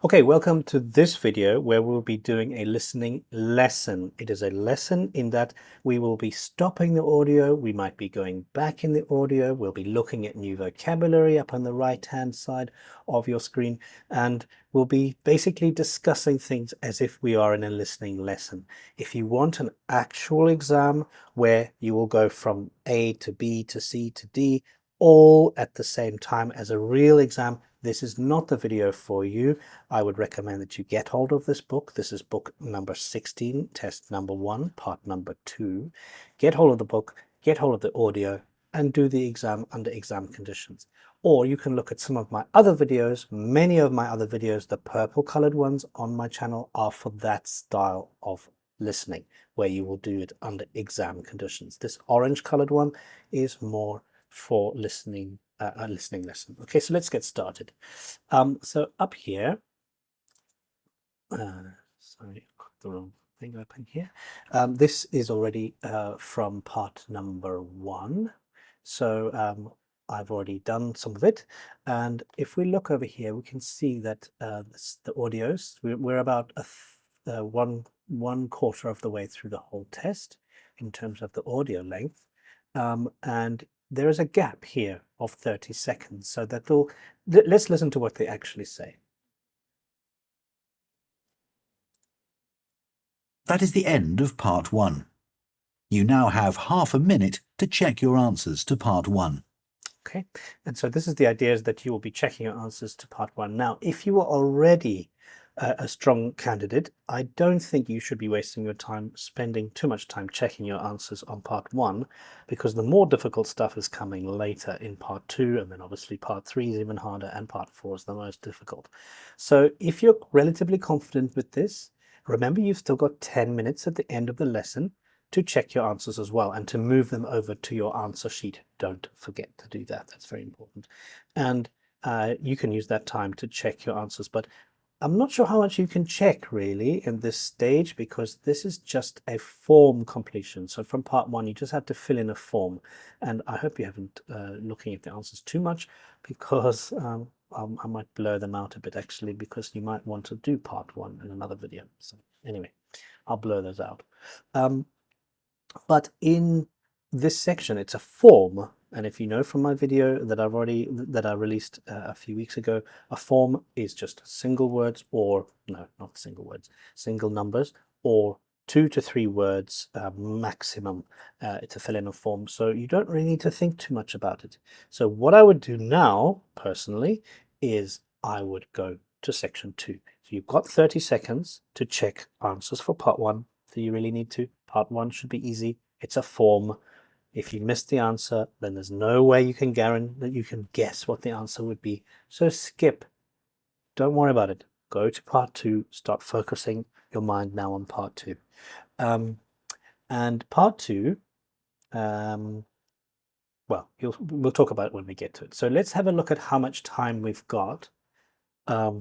Okay, welcome to this video where we'll be doing a listening lesson. It is a lesson in that we will be stopping the audio, we might be going back in the audio, we'll be looking at new vocabulary up on the right-hand side of your screen, and we'll be basically discussing things as if we are in a listening lesson. If you want an actual exam where you will go from A to B to C to D, all at the same time as a real exam, this is not the video for you. I would recommend that you get hold of this book. This is book number 16, test number 1, part number 2. Get hold of the book, get hold of the audio, and do the exam under exam conditions. Or you can look at some of my other videos. Many of my other videos, the purple colored ones on my channel, are for that style of listening, where you will do it under exam conditions. This orange colored one is more for listening, a listening lesson. Okay, so let's get started. So up here, sorry, I've got the wrong thing open here. This is already from part number 1. So I've already done some of it. And if we look over here, we can see that the audios, we're about one quarter of the way through the whole test in terms of the audio length. And there is a gap here of 30 seconds. So let's listen to what they actually say. That is the end of part 1. You now have half a minute to check your answers to part 1. Okay, and so this is the idea, is that you will be checking your answers to part 1. Now, if you are already a strong candidate, I don't think you should be wasting your time spending too much time checking your answers on part 1, because the more difficult stuff is coming later in part 2, and then obviously part 3 is even harder, and part 4 is the most difficult. So if you're relatively confident with this, remember you've still got 10 minutes at the end of the lesson to check your answers as well, and to move them over to your answer sheet. Don't forget to do that. That's very important. And you can use that time to check your answers, but I'm not sure how much you can check really in this stage, because this is just a form completion. So from part 1, you just had to fill in a form, and I hope you haven't looking at the answers too much, because I might blur them out a bit actually, because you might want to do part 1 in another video. So anyway, I'll blur those out. But in this section, it's a form, and if you know from my video that I released a few weeks ago, a form is just single words, or no, not single words, single numbers, or 2 to 3 words maximum to fill in a form. So you don't really need to think too much about it. So what I would do now, personally, is I would go to section 2. So you've got 30 seconds to check answers for part 1. Do you really need to? Part 1 should be easy. It's a form. If you missed the answer, then there's no way you can guarantee that you can guess what the answer would be. So skip. Don't worry about it. Go to part 2. Start focusing your mind now on part 2. And part 2, well, we'll talk about it when we get to it. So let's have a look at how much time we've got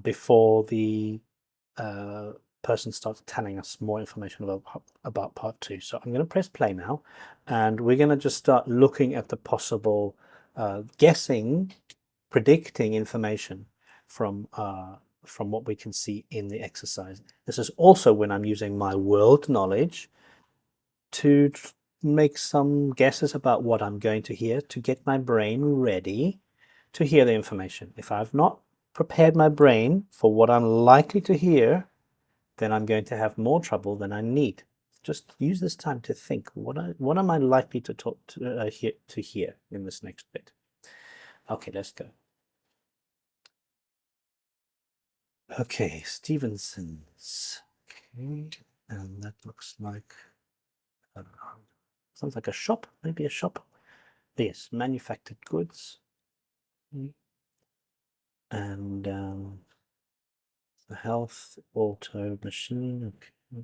before the person starts telling us more information about part 2. So I'm going to press play now, and we're going to just start looking at the possible predicting information from what we can see in the exercise. This is also when I'm using my world knowledge to make some guesses about what I'm going to hear, to get my brain ready to hear the information. If I've not prepared my brain for what I'm likely to hear, then I'm going to have more trouble than I need. Just use this time to think, what am I likely to hear in this next bit? Okay, let's go. Okay, Stevenson's. Okay, and that looks like, I don't know, sounds like a shop, maybe a shop. Yes, manufactured goods. And the health auto machine. Okay.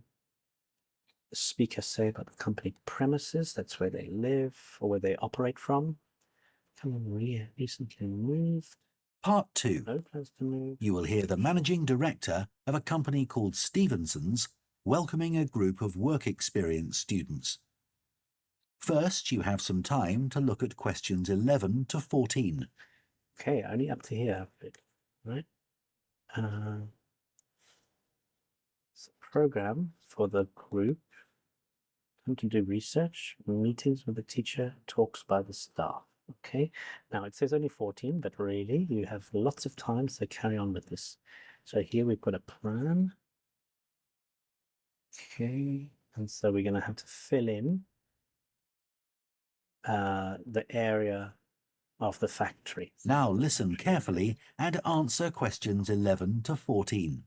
The speaker say about the company premises, that's where they live or where they operate from. Recently moved. Part 2. No plans to move. You will hear the managing director of a company called Stevenson's welcoming a group of work experience students. First, you have some time to look at questions 11 to 14. Okay, only up to here, right? program for the group. Time to do research, meetings with the teacher, talks by the staff. Okay, now it says only 14, but really you have lots of time, so carry on with this. So here we've got a plan. Okay, and so we're going to have to fill in the area of the factory. Now listen carefully and answer questions 11 to 14.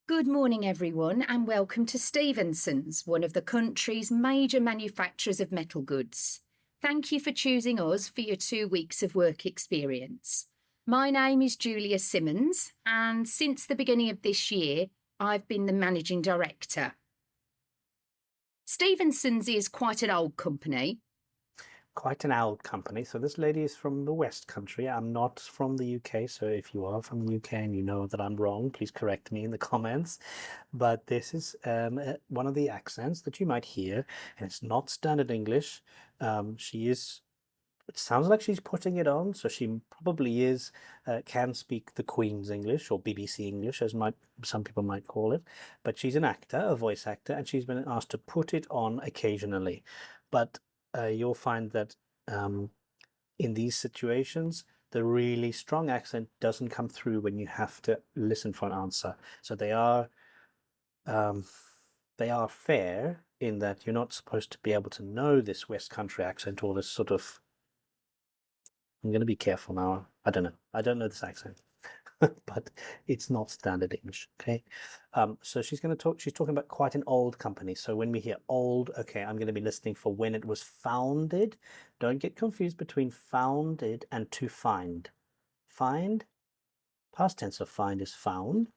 Good morning, everyone, and welcome to Stevenson's, one of the country's major manufacturers of metal goods. Thank you for choosing us for your 2 weeks of work experience. My name is Julia Simmons, and since the beginning of this year, I've been the managing director. Stevenson's is quite an old company. Quite an old company. So this lady is from the West Country. I'm not from the UK. So if you are from the UK and you know that I'm wrong, please correct me in the comments. But this is one of the accents that you might hear, and it's not standard English. It sounds like she's putting it on, so she probably can speak the Queen's English, or BBC English, as some people might call it. But she's an actor, a voice actor, and she's been asked to put it on occasionally. But you'll find that in these situations, the really strong accent doesn't come through when you have to listen for an answer. So they are fair in that you're not supposed to be able to know this West Country accent, or this sort of, I'm going to be careful now. I don't know this accent, but it's not standard English. Okay. So she's talking about quite an old company. So when we hear old, okay, I'm going to be listening for when it was founded. Don't get confused between founded and to find. Find, past tense of find is found,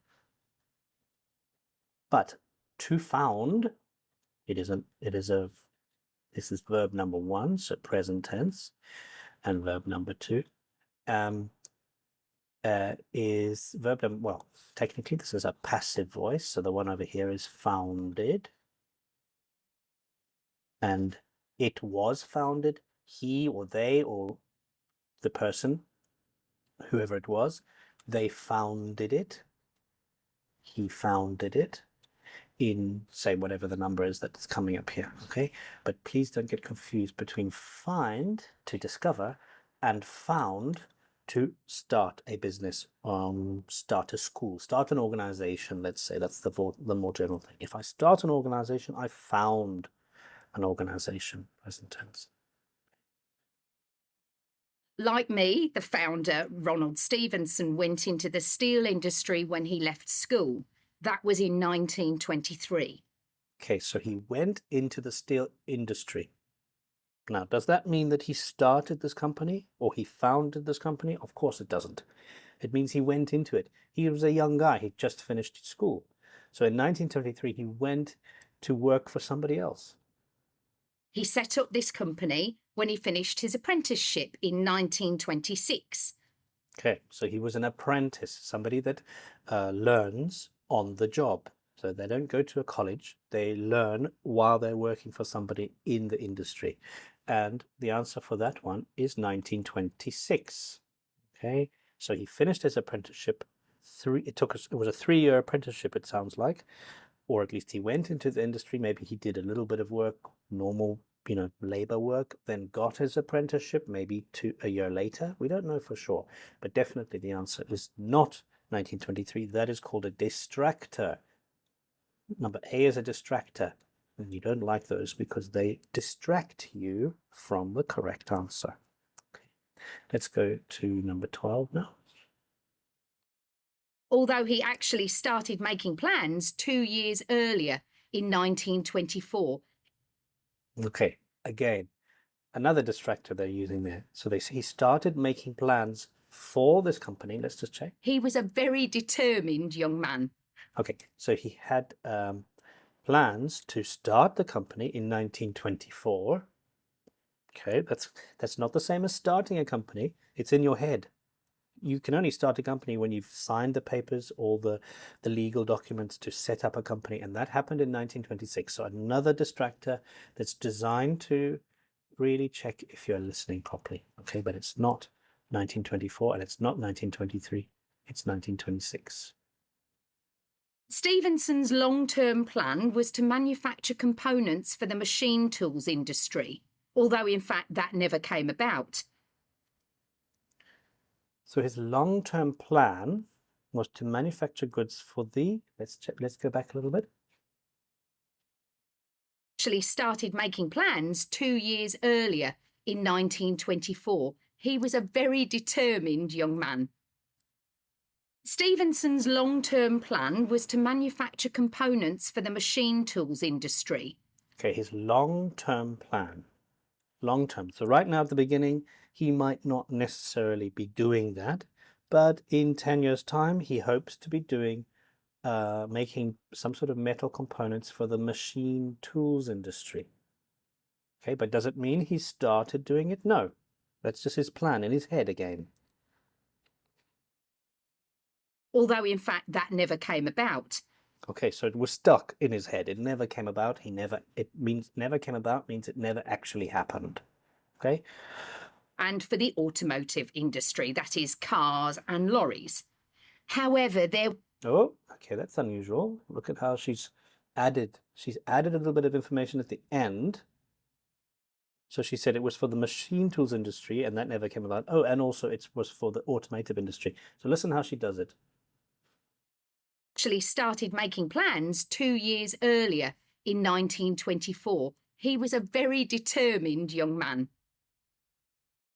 but to found, this is verb number 1, so present tense, and verb number 2 is verb number, well, technically this is a passive voice, so the one over here is founded, and it was founded. He or they or the person, whoever it was, they founded it. He founded it in, say, whatever the number is that's coming up here. Okay, but please don't get confused between find, to discover, and found, to start a business, start a school, start an organization. Let's say that's the more general thing. If I start an organization, I found an organization, present tense. Like me, the founder, Ronald Stevenson, went into the steel industry when he left school. That was in 1923. Okay, so he went into the steel industry. Now, does that mean that he started this company or he founded this company? Of course it doesn't. It means he went into it. He was a young guy. He'd just finished school. So in 1923, he went to work for somebody else. He set up this company when he finished his apprenticeship in 1926. Okay, so he was an apprentice, somebody that learns on the job. So they don't go to a college, they learn while they're working for somebody in the industry. And the answer for that one is 1926. Okay, so he finished his apprenticeship. It was a 3-year apprenticeship, it sounds like, or at least he went into the industry. Maybe he did a little bit of work, normal, labor work, then got his apprenticeship maybe a year later. We don't know for sure, but definitely the answer is not 1923. That is called a distractor. Number A is a distractor, and you don't like those because they distract you from the correct answer. Okay, let's go to number 12 now. Although he actually started making plans 2 years earlier in 1924. Okay, again, another distractor they're using there. So he started making plans for this company. Let's just check. He was a very determined young man. Okay, so he had plans to start the company in 1924. Okay, that's not the same as starting a company. It's in your head. You can only start a company when you've signed the papers or the legal documents to set up a company, and that happened in 1926. So another distractor that's designed to really check if you're listening properly. Okay, but it's not 1924 and it's not 1923. It's 1926. Stevenson's long-term plan was to manufacture components for the machine tools industry, although in fact that never came about. So his long-term plan was to manufacture goods for the, let's go back a little bit. Actually started making plans 2 years earlier in 1924. He was a very determined young man. Stevenson's long-term plan was to manufacture components for the machine tools industry. Okay, his long-term plan. Long-term. So right now at the beginning, he might not necessarily be doing that, but in 10 years' time, he hopes to be doing making some sort of metal components for the machine tools industry. Okay, but does it mean he started doing it? No, that's just his plan in his head again. Although in fact that never came about. Okay, so it was stuck in his head. It never came about. Never came about means it never actually happened. Okay. And for the automotive industry, that is cars and lorries. However, Oh, okay, that's unusual. Look at how she's added a little bit of information at the end. So she said it was for the machine tools industry, and that never came about. Oh, and also it was for the automotive industry. So listen how she does it. actually started making plans 2 years earlier in 1924. He was a very determined young man.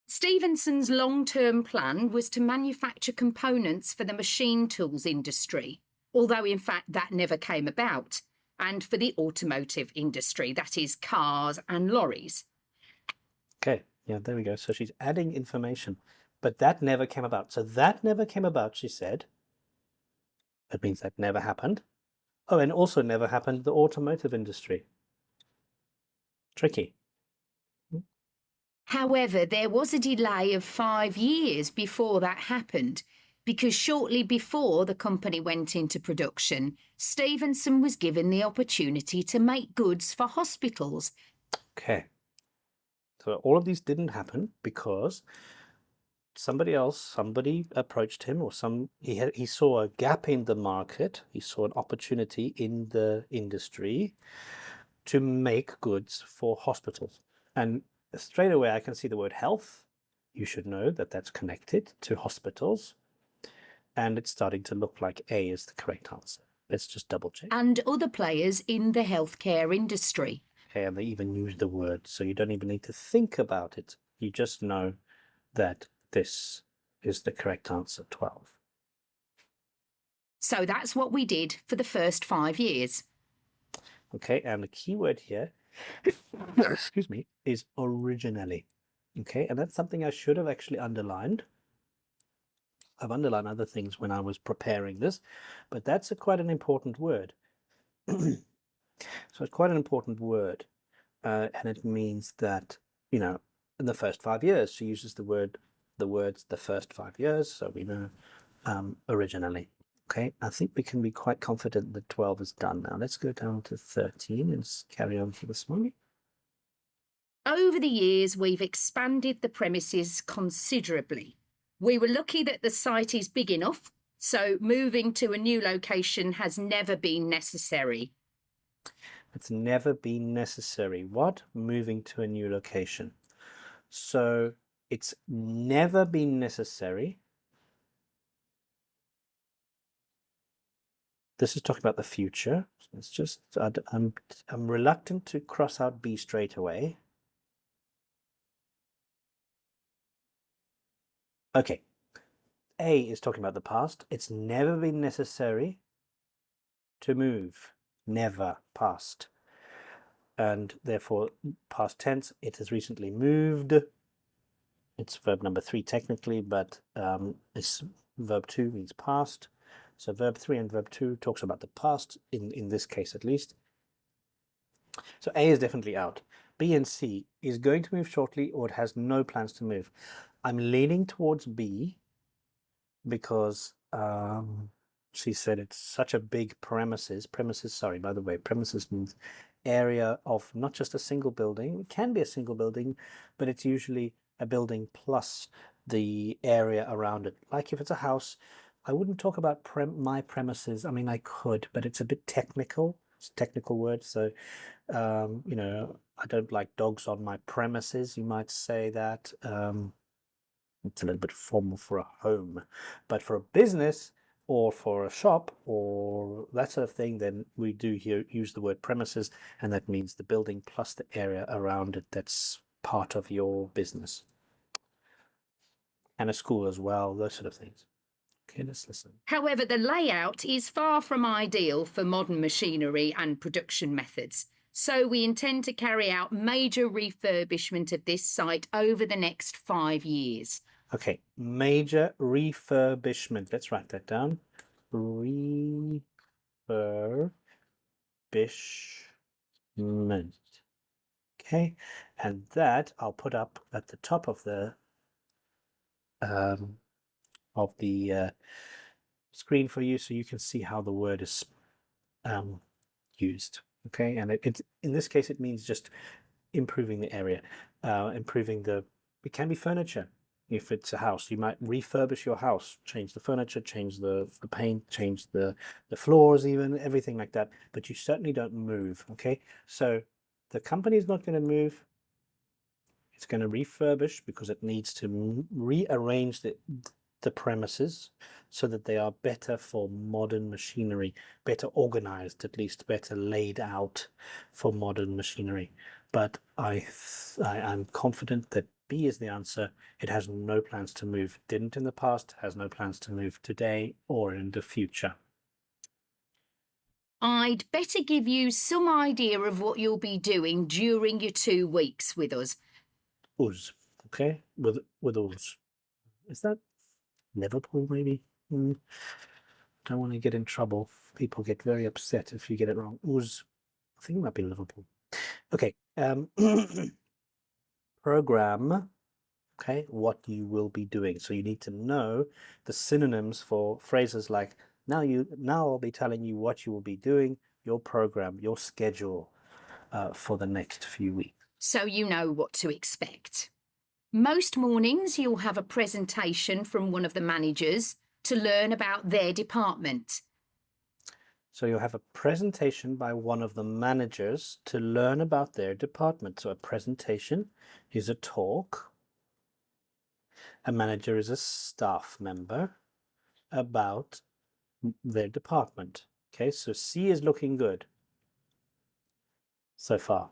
Stevenson's long-term plan was to manufacture components for the machine tools industry, although in fact that never came about, and for the automotive industry, that is cars and lorries. Okay, yeah, there we go. So she's adding information, but that never came about. So that never came about, she said. That means that never happened. Oh, and also never happened the automotive industry. Tricky. However, there was a delay of 5 years before that happened, because shortly before the company went into production, Stevenson was given the opportunity to make goods for hospitals. Okay. So all of these didn't happen because somebody approached him, or he saw a gap in the market. He saw an opportunity in the industry to make goods for hospitals. And straight away, I can see the word health. You should know that that's connected to hospitals. And it's starting to look like A is the correct answer. Let's just double check. And other players in the healthcare industry. Okay, and they even use the word, so you don't even need to think about it. You just know that this is the correct answer, 12. So that's what we did for the first 5 years. Okay, and the key word here, excuse me, is originally. Okay, and that's something I should have actually underlined. I've underlined other things when I was preparing this, but that's quite an important word. So it's quite an important word, and it means that, you know, in the first 5 years, she uses the words the first 5 years, so we know originally. Okay, I think we can be quite confident that 12 is done now. Let's go down to 13 and carry on for this one. Over the years, we've expanded the premises considerably. We were lucky that the site is big enough, so moving to a new location has never been necessary. It's never been necessary. What? Moving to a new location. So it's never been necessary. This is talking about the future. It's just, I'm reluctant to cross out B straight away. Okay, A is talking about the past. It's never been necessary to move. Never, past. And therefore, past tense, it has recently moved. It's verb number 3 technically, but it's verb 2 means past. So verb 3 and verb 2 talks about the past, in this case at least. So A is definitely out. B and C is going to move shortly, or it has no plans to move. I'm leaning towards B because she said it's such a big premises. Sorry, by the way, premises means area of not just a single building. It can be a single building, but it's usually a building plus the area around it. Like if it's a house, I wouldn't talk about my premises. I mean, I could, but it's a bit technical. It's a technical word. So, you know, I don't like dogs on my premises. You might say that. It's a little bit formal for a home, but for a business or for a shop or that sort of thing, then we do here use the word premises, and that means the building plus the area around it that's part of your business. And a school as well, those sort of things. Okay, let's listen. However, the layout is far from ideal for modern machinery and production methods. So we intend to carry out major refurbishment of this site over the next 5 years. Okay, major refurbishment. Let's write that down. Refurbishment. Okay, and that I'll put up at the top of the screen for you, so you can see how the word is used. Okay, and it in this case it means just improving the area, improving the. It can be furniture. If it's a house, you might refurbish your house, change the furniture, change the paint, change the floors, even everything like that. But you certainly don't move. Okay, so the company is not going to move. It's going to refurbish because it needs to rearrange the premises so that they are better for modern machinery, better organized, at least better laid out for modern machinery. But I'm confident that B is the answer. It has no plans to move. Didn't in the past, has no plans to move today or in the future. I'd better give you some idea of what you'll be doing during your 2 weeks with us. Us, okay, with us. Is that Liverpool, maybe? Don't want to get in trouble. People get very upset if you get it wrong. Us, I think it might be Liverpool. Okay, program, okay, what you will be doing. So you need to know the synonyms for phrases like now I'll be telling you what you will be doing, your program, your schedule for the next few weeks. So you know what to expect. Most mornings you'll have a presentation from one of the managers to learn about their department. So you'll have a presentation by one of the managers to learn about their department. So a presentation is a talk. A manager is a staff member about their department. Okay, so C is looking good so far.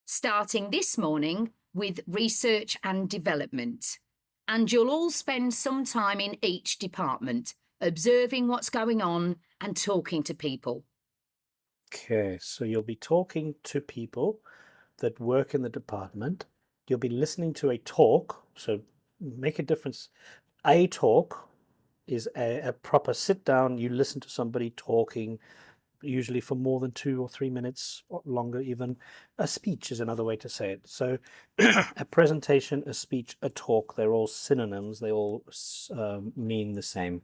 Starting this morning with research and development. And you'll all spend some time in each department, observing what's going on and talking to people. Okay, so you'll be talking to people that work in the department. You'll be listening to a talk, so make a difference. A talk is a proper sit down, you listen to somebody talking, usually for more than 2 or 3 minutes, or longer even. A speech is another way to say it. So a presentation, a speech, a talk, they're all synonyms. They all mean the same.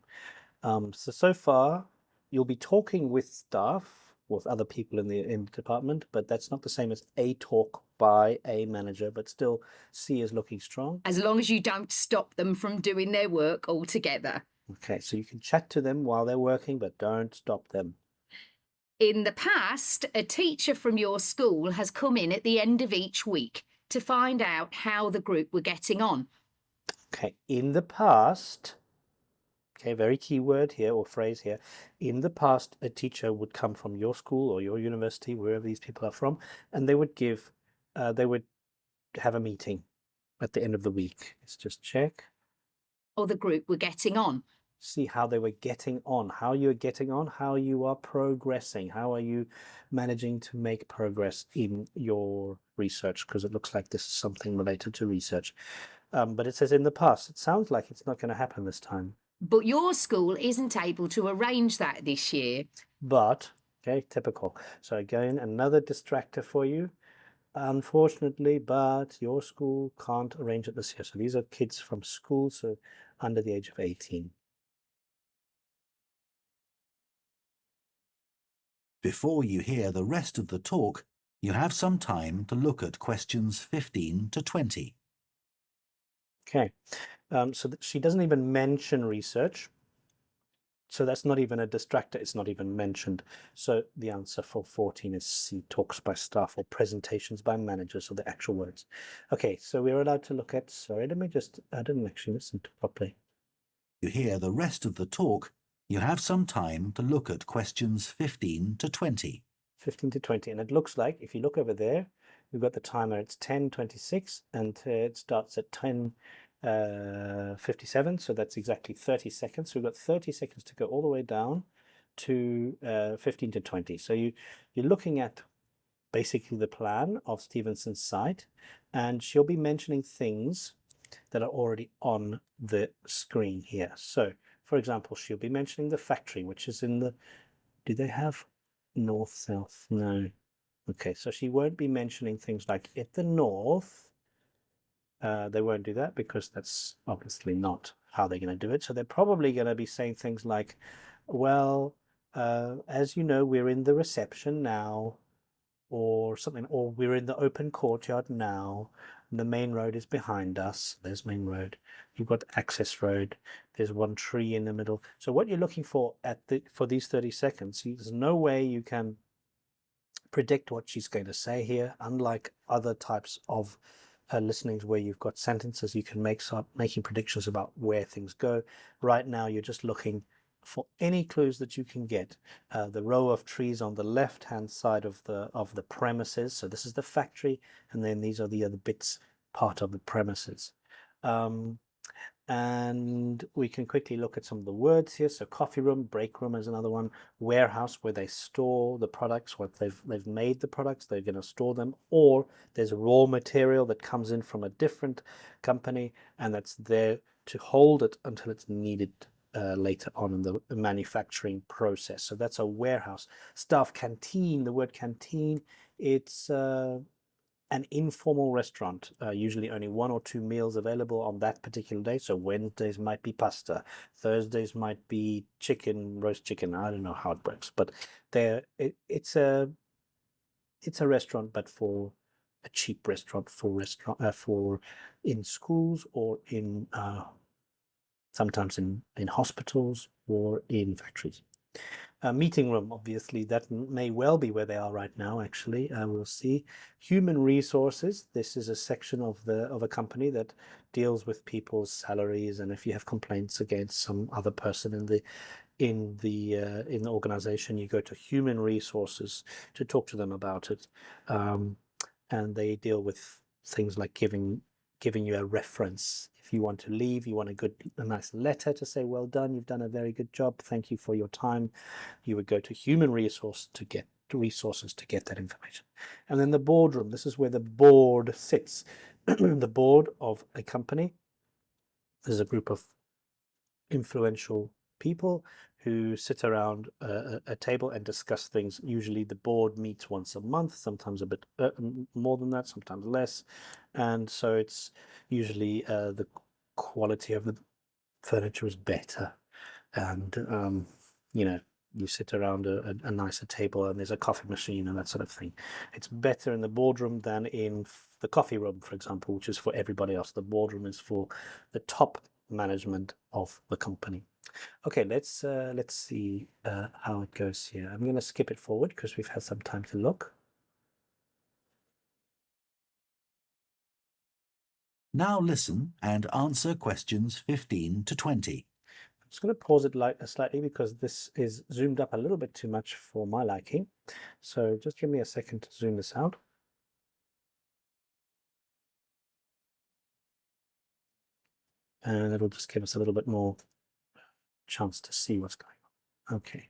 So far, you'll be talking with staff, with other people in the department, but that's not the same as a talk by a manager, but still C is looking strong. As long as you don't stop them from doing their work altogether. Okay, so you can chat to them while they're working, but don't stop them. In the past, a teacher from your school has come in at the end of each week to find out how the group were getting on. Okay, in the past, okay, very key word here or phrase here. In the past, a teacher would come from your school or your university, wherever these people are from, and they would have a meeting at the end of the week. Let's just check. Or the group were getting on. See how they were getting on, how you're getting on, how you are progressing, how are you managing to make progress in your research, because it looks like this is something related to research. But it says in the past. It sounds like it's not going to happen this time. But your school isn't able to arrange that this year. But, okay, typical. So again, another distractor for you. Unfortunately, but your school can't arrange it this year. So these are kids from school, so under the age of 18. Before you hear the rest of the talk, you have some time to look at questions 15 to 20. Okay, so she doesn't even mention research. So that's not even a distractor, it's not even mentioned. So the answer for 14 is C, talks by staff or presentations by managers, or the actual words. Okay, so we're allowed to look at, sorry, let me just, I didn't actually listen to properly. You hear the rest of the talk, you have some time to look at questions 15 to 20. 15 to 20, and it looks like, if you look over there, we've got the timer, it's 10:26, and it starts at 10:57, so that's exactly 30 seconds. So we've got 30 seconds to go all the way down to 15 to 20. So you're looking at basically the plan of Stevenson's site, and she'll be mentioning things that are already on the screen here. So, for example, she'll be mentioning the factory, which is in the, do they have north, south? No. Okay, so she won't be mentioning things like at the north. They won't do that because that's obviously not how they're going to do it. So they're probably going to be saying things like, well, as you know, we're in the reception now, or something, or we're in the open courtyard now. And the main road is behind us. There's main road. You've got access road. There's one tree in the middle. So what you're looking for for these 30 seconds, there's no way you can predict what she's going to say here, unlike other types of listenings where you've got sentences you can start making predictions about where things go. Right now you're just looking for any clues that you can get. The row of trees on the left hand side of the premises, so this is the factory, and then these are the other bits part of the premises. And we can quickly look at some of the words here. So coffee room, break room is another one. Warehouse, where they store the products. What they've made the products, they're going to store them. Or there's raw material that comes in from a different company, and that's there to hold it until it's needed later on in the manufacturing process. So that's a warehouse. Staff canteen, the word canteen, it's an informal restaurant, usually only 1 or 2 meals available on that particular day. So Wednesdays might be pasta, Thursdays might be chicken, roast chicken. I don't know how it works, but it's a restaurant, but for a cheap restaurant, for in schools, or in sometimes in hospitals or in factories. Meeting room, obviously, that may well be where they are right now, actually. We'll see. Human resources, this is a section of a company that deals with people's salaries, and if you have complaints against some other person in the organization, you go to human resources to talk to them about it. And they deal with things like giving you a reference. If you want to leave, you want a nice letter to say, well done, you've done a very good job, thank you for your time. You would go to human resources to get that information. And then the boardroom, this is where the board sits. The board of a company is a group of influential people who sit around a table and discuss things. Usually the board meets once a month, sometimes a bit more than that, sometimes less. And so it's usually the quality of the furniture is better. And, you sit around a nicer table, and there's a coffee machine and that sort of thing. It's better in the boardroom than in the coffee room, for example, which is for everybody else. The boardroom is for the top management of the company. Okay, let's see how it goes here. I'm going to skip it forward because we've had some time to look. Now listen and answer questions 15 to 20. I'm just going to pause it slightly because this is zoomed up a little bit too much for my liking. So just give me a second to zoom this out. And it'll just give us a little bit more chance to see what's going on. Okay.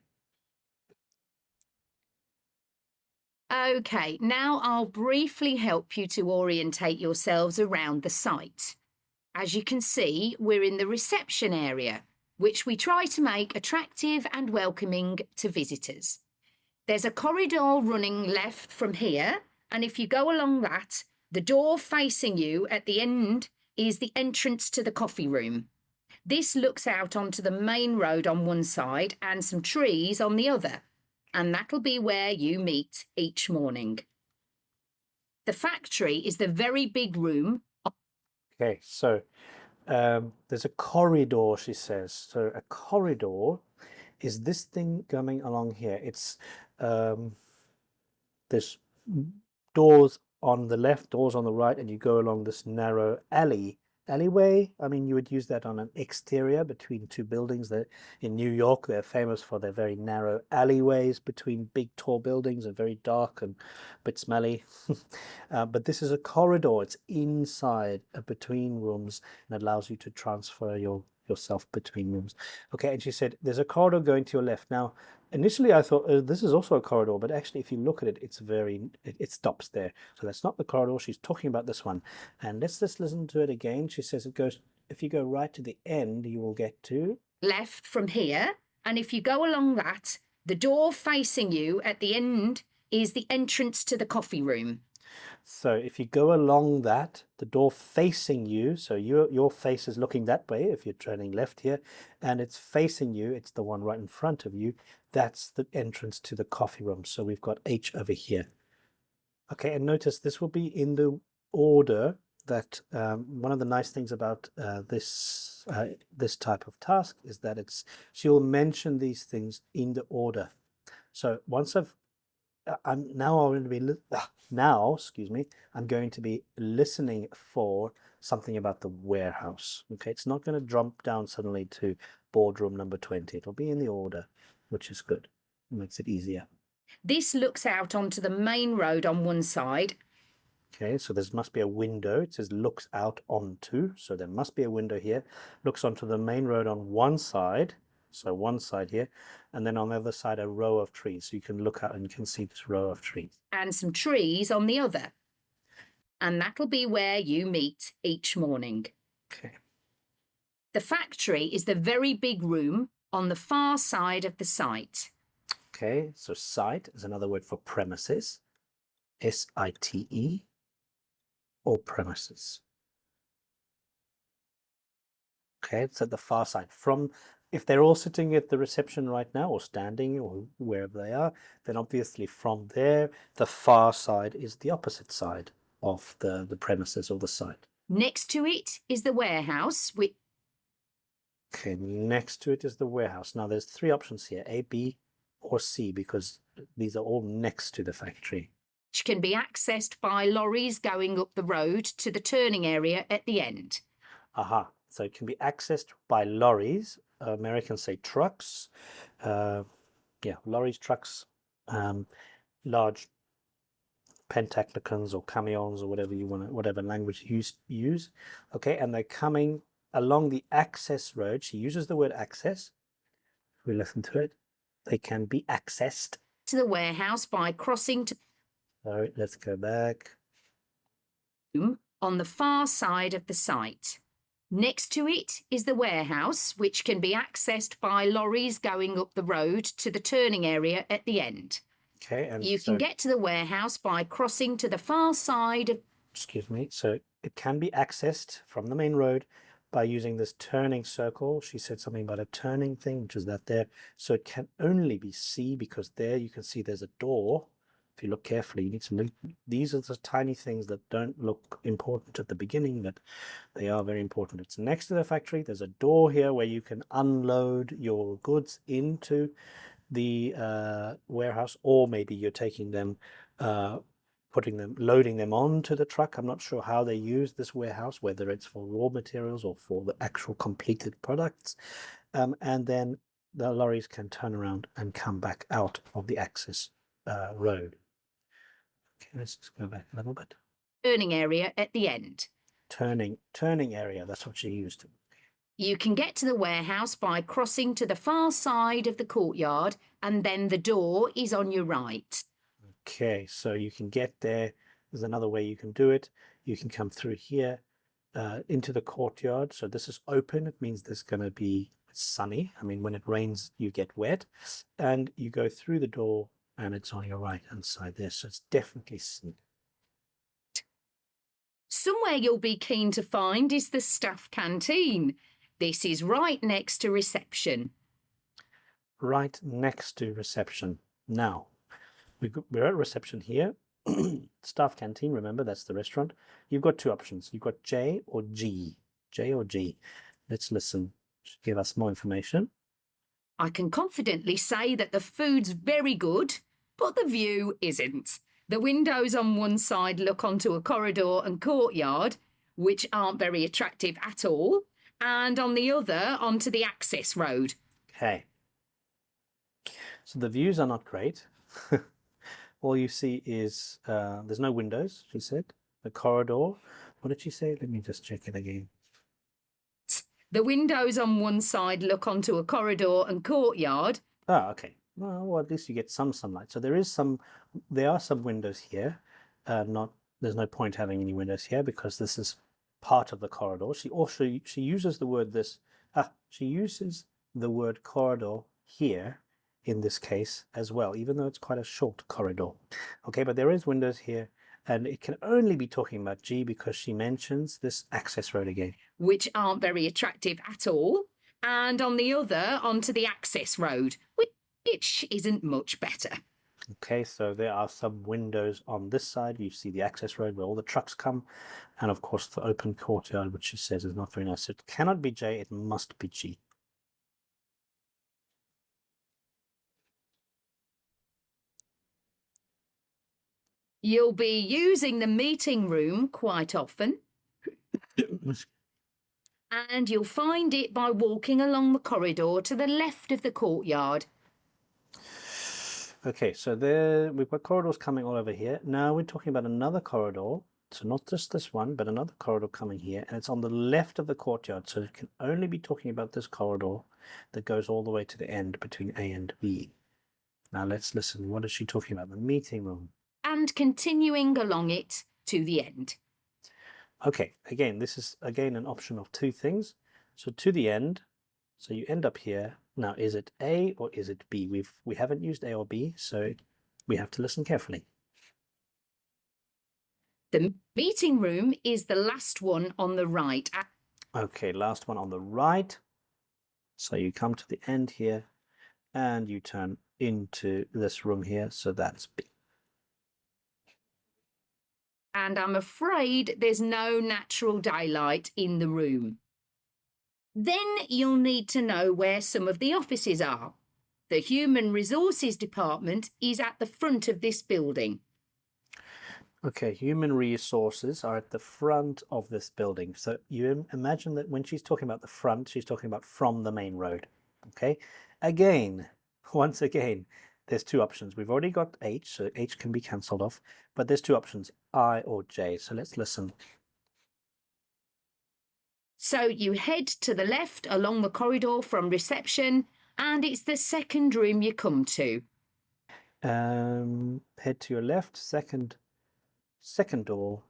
Okay, now I'll briefly help you to orientate yourselves around the site. As you can see, we're in the reception area, which we try to make attractive and welcoming to visitors. There's a corridor running left from here, and if you go along that, the door facing you at the end is the entrance to the coffee room. This looks out onto the main road on one side and some trees on the other, and that'll be where you meet each morning. The factory is the very big room. Okay, so there's a corridor, she says. So a corridor is this thing coming along here. It's there's doors on the left, doors on the right, and you go along this narrow alleyway. I mean, you would use that on an exterior between two buildings. That in New York, they're famous for their very narrow alleyways between big tall buildings and very dark and a bit smelly. But this is a corridor. It's inside between rooms and allows you to transfer yourself between rooms. Okay, and she said there's a corridor going to your left. Now initially I thought this is also a corridor, but actually if you look at it, it stops there. So that's not the corridor. She's talking about this one. And let's just listen to it again. She says it goes, if you go right to the end, you will get to left from here, and if you go along that, the door facing you at the end is the entrance to the coffee room. So if you go along that, the door facing you, so your face is looking that way if you're turning left here, and it's facing you, it's the one right in front of you, that's the entrance to the coffee room. So we've got H over here. Okay, and notice this will be in the order that one of the nice things about this type of task is that she'll mention these things in the order. So once I'm going to be listening for something about the warehouse. Okay, it's not going to jump down suddenly to boardroom number 20. It'll be in the order, which is good. It makes it easier. This looks out onto the main road on one side. Okay, so there must be a window. It says looks out onto, so there must be a window here. Looks onto the main road on one side. So one side here, and then on the other side, a row of trees. So you can look out and you can see this row of trees. And some trees on the other. And that'll be where you meet each morning. Okay. The factory is the very big room on the far side of the site. Okay, so site is another word for premises. S-I-T-E, or premises. Okay, it's at the far side. If they're all sitting at the reception right now, or standing, or wherever they are, then obviously from there, the far side is the opposite side of the premises or the site. Next to it is the warehouse. Okay, next to it is the warehouse. Now there's three options here, A, B, or C, because these are all next to the factory. Which can be accessed by lorries going up the road to the turning area at the end. Aha, so it can be accessed by lorries. Americans say trucks. Lorries, trucks, large pentacticons or camions or whatever you want, whatever language you use. Okay, and they're coming along the access road. She uses the word access. If we listen to it, they can be accessed to the warehouse by crossing to. Sorry, let's go back. On the far side of the site. Next to it is the warehouse, which can be accessed by lorries going up the road to the turning area at the end. Okay, and you can get to the warehouse by crossing to the far side of. Excuse me. So it can be accessed from the main road by using this turning circle. She said something about a turning thing, which is that there. So it can only be C, because there you can see there's a door. If you look carefully, you need to look. These are the tiny things that don't look important at the beginning, but they are very important. It's next to the factory. There's a door here where you can unload your goods into the warehouse, or maybe you're taking them, loading them onto the truck. I'm not sure how they use this warehouse, whether it's for raw materials or for the actual completed products. And then the lorries can turn around and come back out of the access road. Okay, let's just go back a little bit. Turning area at the end. Turning area, that's what she used. You can get to the warehouse by crossing to the far side of the courtyard, and then the door is on your right. Okay, so you can get there. There's another way you can do it. You can come through here into the courtyard. So this is open. It means there's going to be sunny. I mean, when it rains, you get wet. And you go through the door, and it's on your right-hand side there. So it's definitely sunny. Somewhere you'll be keen to find is the staff canteen. This is right next to reception. Right next to reception. Now, we're at reception here. Staff canteen, remember, that's the restaurant. You've got two options. You've got J or G. J or G. Let's listen. Give us more information. I can confidently say that the food's very good, but the view isn't. The windows on one side look onto a corridor and courtyard, which aren't very attractive at all, and on the other onto the access road. Okay. So the views are not great. All you see is there's no windows, she said. The corridor. What did she say? Let me just check it again. The windows on one side look onto a corridor and courtyard. Ah, okay. Well, at least you get some sunlight. So there are some windows here. There's no point having any windows here because this is part of the corridor. She uses the word corridor here in this case as well, even though it's quite a short corridor. Okay, but there is windows here, and it can only be talking about G because she mentions this access road again. Which aren't very attractive at all, and on the other onto the access road, which isn't much better. Okay, so there are some windows on this side. You see the access road where all the trucks come, and of course the open courtyard, which she says is not very nice. So it cannot be J, it must be G. You'll be using the meeting room quite often, and you'll find it by walking along the corridor to the left of the courtyard. Okay, so there we've got corridors coming all over here. Now we're talking about another corridor. So not just this one, but another corridor coming here, and it's on the left of the courtyard. So it can only be talking about this corridor that goes all the way to the end between A and B. Now let's listen. What is she talking about? The meeting room. And continuing along it to the end. Okay, again, this is again an option of two things. So to the end, so you end up here. Now, is it A or is it B? We haven't used A or B, so we have to listen carefully. The meeting room is the last one on the right. Okay, last one on the right. So you come to the end here and you turn into this room here. So that's B. And I'm afraid there's no natural daylight in the room. Then you'll need to know where some of the offices are. The Human Resources Department is at the front of this building. Okay, human resources are at the front of this building. So you imagine that when she's talking about the front, she's talking about from the main road. Okay, once again, there's two options. We've already got H, so H can be cancelled off, but there's two options, I or J. So let's listen. So you head to the left along the corridor from reception, and it's the second room you come to. Head to your left, second door.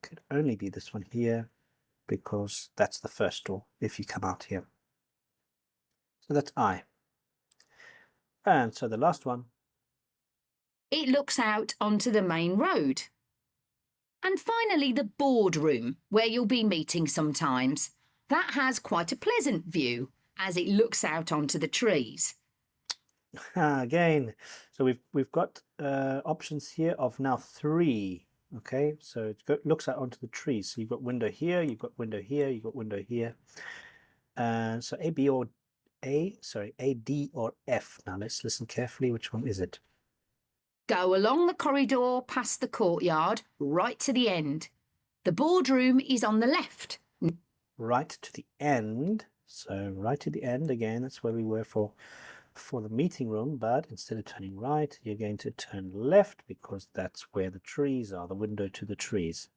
Could only be this one here because that's the first door if you come out here. So that's I. And so the last one. It looks out onto the main road. And finally, the boardroom, where you'll be meeting sometimes. That has quite a pleasant view as it looks out onto the trees. Again, so we've got options here of now 3. Okay, so it looks out onto the trees. So you've got window here, you've got window here, you've got window here. So A, D, or F. Now let's listen carefully. Which one is it? Go along the corridor past the courtyard, right to the end. The boardroom is on the left. Right to the end. So right to the end again. That's where we were for the meeting room, but instead of turning right, you're going to turn left because that's where the trees are, the window to the trees.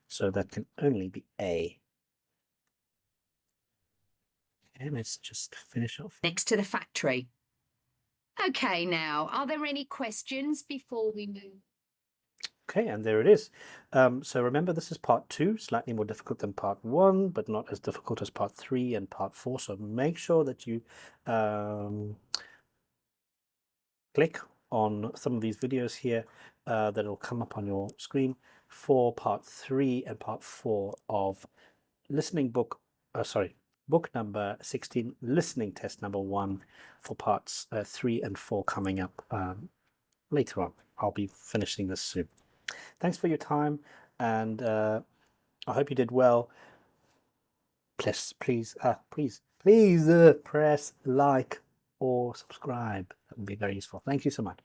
So that can only be A. And let's just finish off. Next to the factory. Okay, now, are there any questions before we move? Okay, and there it is. So remember, this is part 2, slightly more difficult than part 1, but not as difficult as part 3 and part 4. So make sure that you click on some of these videos here that will come up on your screen for part 3 and part 4 of book number 16, listening test number 1 for parts 3 and 4 coming up later on. I'll be finishing this soon. Thanks for your time, and I hope you did well. Please press like, or subscribe. That would be very useful. Thank you so much.